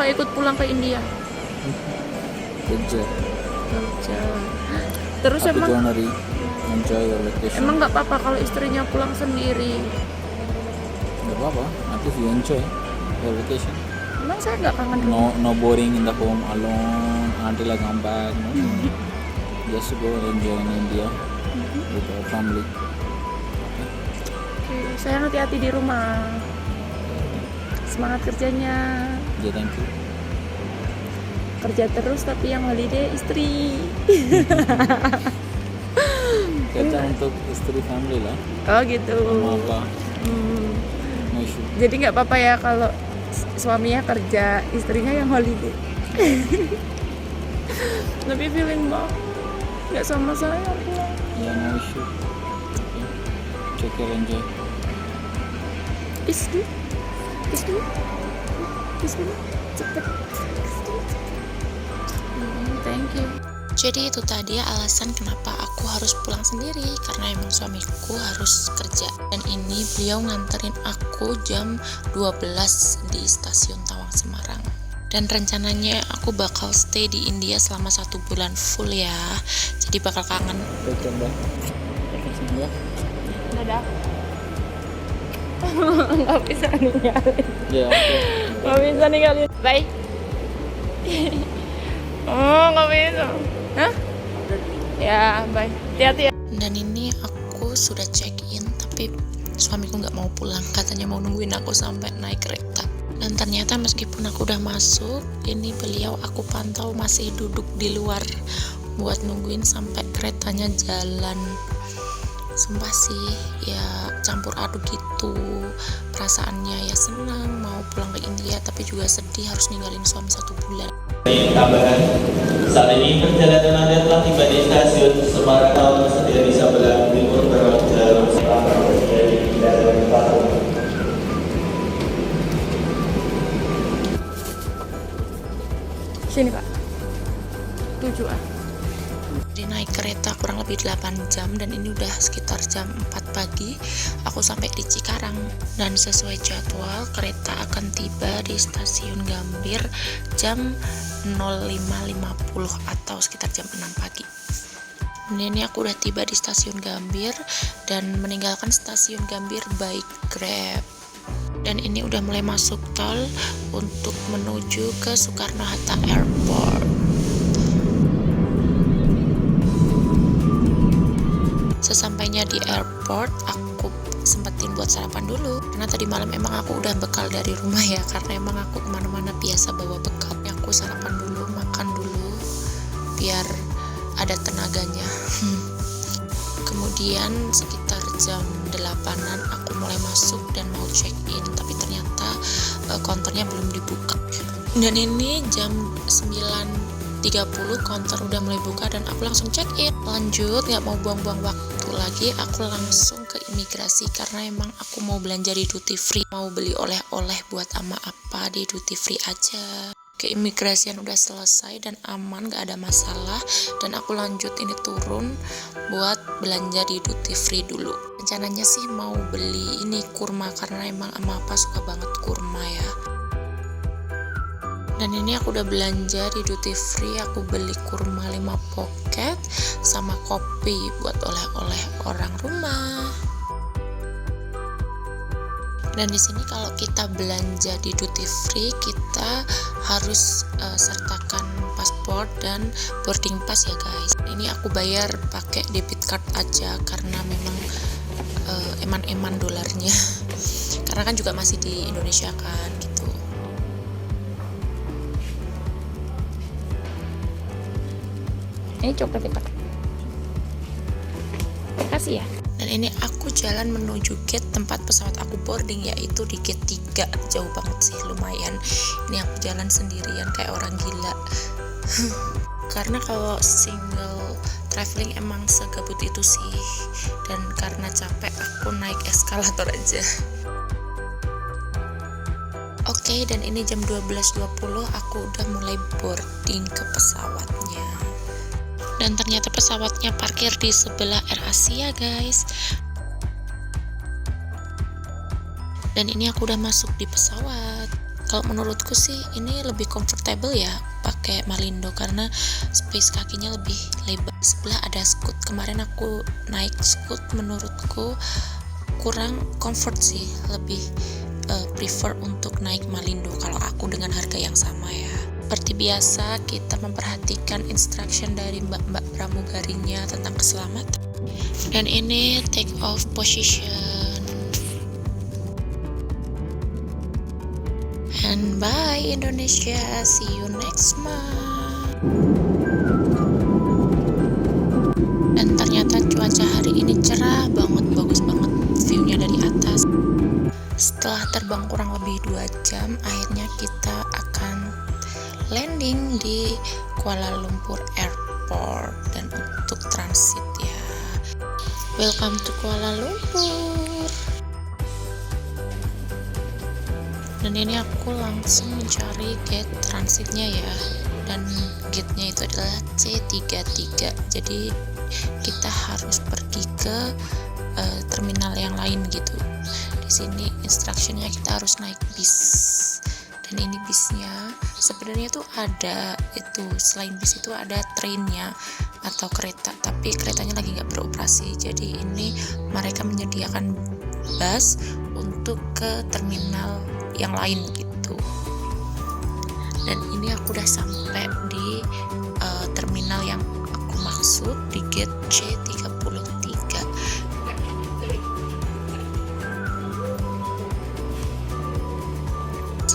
nggak ikut pulang ke India? Kerja. Kerja. Terus Aku emang Januari enjoy your vacation. emang nggak apa-apa kalau istrinya pulang sendiri? Nggak apa-apa. At least you enjoy your vacation. Emang saya nggak kangen rumah? No boring in the home alone until I come back. No. Just to go and enjoy in India with our family. Oke, saya hati-hati di rumah. Semangat kerjanya. Yeah, thank you. Kerja terus tapi yang holiday istri. Kerja untuk istri family lah. Oh gitu. Sama apa? Hmm, No issue. jadi nggak apa-apa ya kalau suaminya kerja, istrinya yang holiday. Tapi feeling banget nggak sama saya pulang. Yeah, no issue. Okay. Take care, enjoy. Kiss dulu, kiss dulu, kiss dulu, cepet. Thank you. Jadi itu tadi alasan kenapa aku harus pulang sendiri, karena emang suamiku harus kerja. Dan ini beliau nganterin aku jam 12 di stasiun Tawang Semarang. Dan rencananya aku bakal stay di India selama 1 bulan full ya. Jadi bakal kangen. Take care, bye. Ya. Dadah. Nggak bisa ninggalin. Ya, oke. Nggak bisa ninggalin. Bye. Oh, nggak bisa. Hah? Ya, bye. Hati-hati ya. Dan ini aku sudah check in, tapi suamiku nggak mau pulang, katanya mau nungguin aku sampai naik kereta. Dan ternyata meskipun aku udah masuk, ini beliau aku pantau masih duduk di luar buat nungguin sampai keretanya jalan. Sumpah sih ya campur aduk gitu perasaannya, ya senang mau pulang ke India tapi juga sedih harus ninggalin suami 1 bulan. Tambahan, saat ini perjalanan Anda telah tiba di stasiun Semarang. Setia di sebelah timur berlalu jalur selatan dari Daerah Batu. Sini, Pak. 7A. Jadi naik kereta kurang lebih 8 jam dan ini udah sekitar jam 4 pagi aku sampai di Cikarang. Dan sesuai jadwal kereta akan tiba di stasiun Gambir jam 05.50 atau sekitar jam 6 pagi. Dan ini aku udah tiba di stasiun Gambir dan meninggalkan stasiun Gambir by Grab. Dan ini udah mulai masuk tol untuk menuju ke Soekarno-Hatta Airport. Sesampainya di airport, aku sempetin buat sarapan dulu. Karena tadi malam emang aku udah bekal dari rumah ya, karena emang aku kemana-mana biasa bawa bekal. Aku sarapan dulu, makan dulu, biar ada tenaganya. Kemudian sekitar jam 8-an aku mulai masuk dan mau check in, tapi ternyata counternya belum dibuka. Dan ini jam 9.30 counter udah mulai buka dan aku langsung check in. Lanjut, nggak mau buang-buang waktu lagi, aku langsung ke imigrasi karena emang aku mau belanja di duty free, mau beli oleh-oleh buat ama apa di duty free aja. Keimigrasian udah selesai dan aman, gak ada masalah, dan aku lanjut ini turun buat belanja di duty free dulu. Rencananya sih mau beli ini kurma karena emang ama apa suka banget kurma ya. Dan ini aku udah belanja di duty free, aku beli kurma 5 poket sama kopi buat oleh-oleh orang rumah. Dan di sini kalau kita belanja di duty free, kita harus sertakan paspor dan boarding pass ya guys. Ini aku bayar pakai debit card aja karena memang eman-eman dolarnya. Karena kan juga masih di Indonesia kan gitu. Ini coklat ya, Pak. Kasih ya. Dan ini aku jalan menuju gate tempat pesawat aku boarding, yaitu di gate 3. Jauh banget sih, lumayan. Ini aku jalan sendirian kayak orang gila. Karena kalau single traveling emang segabut itu sih. Dan karena capek aku naik eskalator aja. Oke, dan ini jam 12.20 aku udah mulai boarding ke pesawatnya. Dan ternyata pesawatnya parkir di sebelah AirAsia guys. Dan ini aku udah masuk di pesawat. Kalau menurutku sih ini lebih comfortable ya pakai Malindo karena space kakinya lebih lebar. Sebelah ada Scoot. Kemarin aku naik Scoot, menurutku kurang comfort sih, lebih prefer untuk naik Malindo kalau aku dengan harga yang sama ya. Seperti biasa kita memperhatikan instruction dari mbak-mbak pramugarinya tentang keselamatan. Dan ini take off position. And bye Indonesia, see you next month. Dan ternyata cuaca hari ini cerah banget, bagus banget view-nya dari atas. Setelah terbang kurang lebih 2 jam, akhirnya kita akan landing di Kuala Lumpur Airport dan untuk transit ya. Welcome to Kuala Lumpur. Dan ini aku langsung mencari gate transitnya ya, dan gate-nya itu adalah C33. Jadi kita harus pergi ke terminal yang lain gitu. Di sini instructionnya kita harus naik bis, dan ini bisnya sebenarnya tuh ada itu, selain bis itu ada trainnya atau kereta, tapi keretanya lagi nggak beroperasi. Jadi ini mereka menyediakan bus untuk ke terminal yang lain gitu. Dan ini aku udah sampai di terminal yang aku maksud, di gate C33.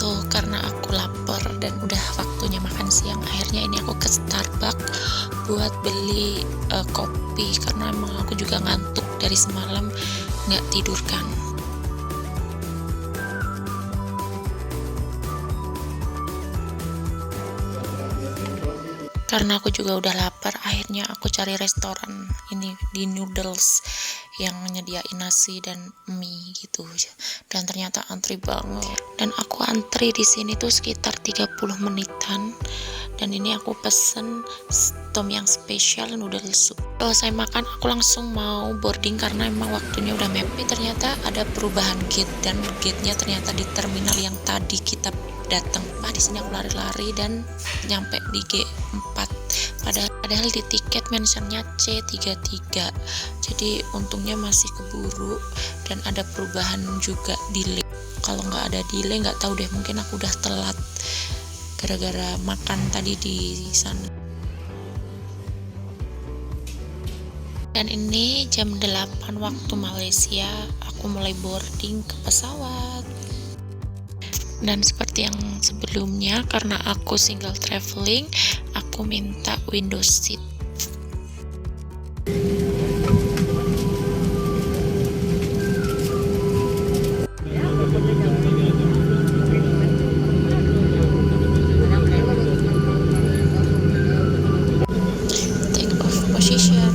So karena aku lapar dan udah waktunya makan siang, akhirnya ini aku ke Starbucks buat beli kopi karena emang aku juga ngantuk dari semalam nggak tidur kan. Karena aku juga udah lapar, akhirnya aku cari restoran ini di Noodles yang nyediain nasi dan mie gitu. Dan ternyata antri banget. Dan aku antri di sini tuh sekitar 30 menitan. Dan ini aku pesen tom yang spesial noodle soup. Kalau saya makan, aku langsung mau boarding karena emang waktunya udah mepet. Ternyata ada perubahan gate, dan gate-nya ternyata di terminal yang tadi kita datang. Di sini aku lari-lari dan nyampe di G4. Padahal di tiket mentionnya C33. Jadi untungnya masih keburu, dan ada perubahan juga delay. Kalau nggak ada delay nggak tahu deh, mungkin aku udah telat gara-gara makan tadi di sana. Dan ini jam 8 waktu Malaysia, aku mulai boarding ke pesawat. Dan seperti yang sebelumnya, karena aku single traveling, aku minta window seat. Take off position.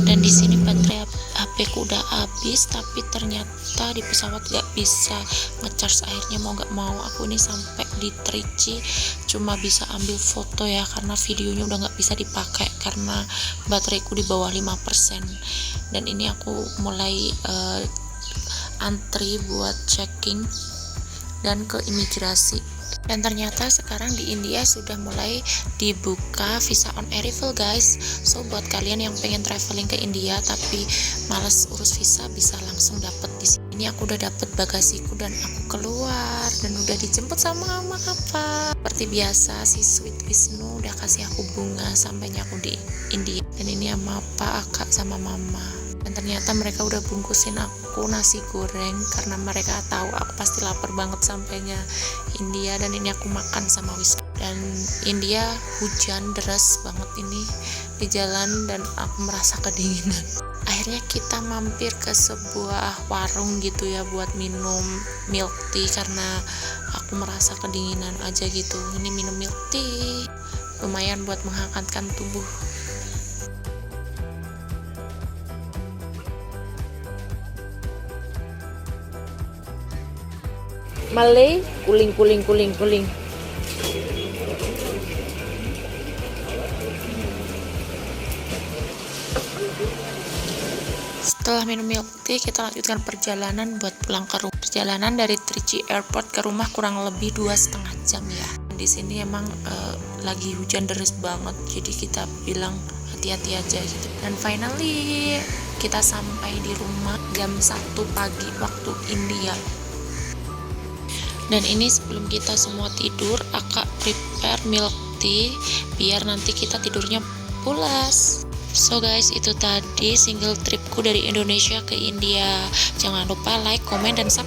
Dan di sini baterai HP ku udah habis, tapi ternyata di pesawat gak bisa ngecharge. Akhirnya mau gak mau aku ini sampai di Trichy cuma bisa ambil foto ya, karena videonya udah gak bisa dipakai karena bateraiku di bawah 5%. Dan ini aku mulai antri buat checking dan ke imigrasi. Dan ternyata sekarang di India sudah mulai dibuka visa on arrival guys. So buat kalian yang pengen traveling ke India tapi males urus visa, bisa langsung dapet di sini. Ini aku udah dapet bagasiku dan aku keluar dan udah dijemput sama mama apa. Seperti biasa si Sweet Wisnu udah kasih aku bunga sampainya aku di India. Dan ini sama Pak, Akak sama Mama. Dan ternyata mereka udah bungkusin aku nasi goreng karena mereka tahu aku pasti lapar banget sampainya India. Dan ini aku makan sama Wisnu. Dan India hujan deras banget ini di jalan dan aku merasa kedinginan. Akhirnya kita mampir ke sebuah warung gitu ya buat minum milk tea karena aku merasa kedinginan aja gitu. Ini minum milk tea lumayan buat menghangatkan tubuh. Malay, kuling. Setelah minum milk tea, kita lanjutkan perjalanan buat pulang ke rumah. Perjalanan dari Trichy Airport ke rumah kurang lebih 2,5 jam ya. Di sini emang lagi hujan deras banget, jadi kita bilang hati-hati aja gitu. Dan finally kita sampai di rumah jam 1 pagi waktu India. Dan ini sebelum kita semua tidur, Akak prepare milk tea biar nanti kita tidurnya pulas. So guys, itu tadi single tripku dari Indonesia ke India. Jangan lupa like, komen, dan subscribe.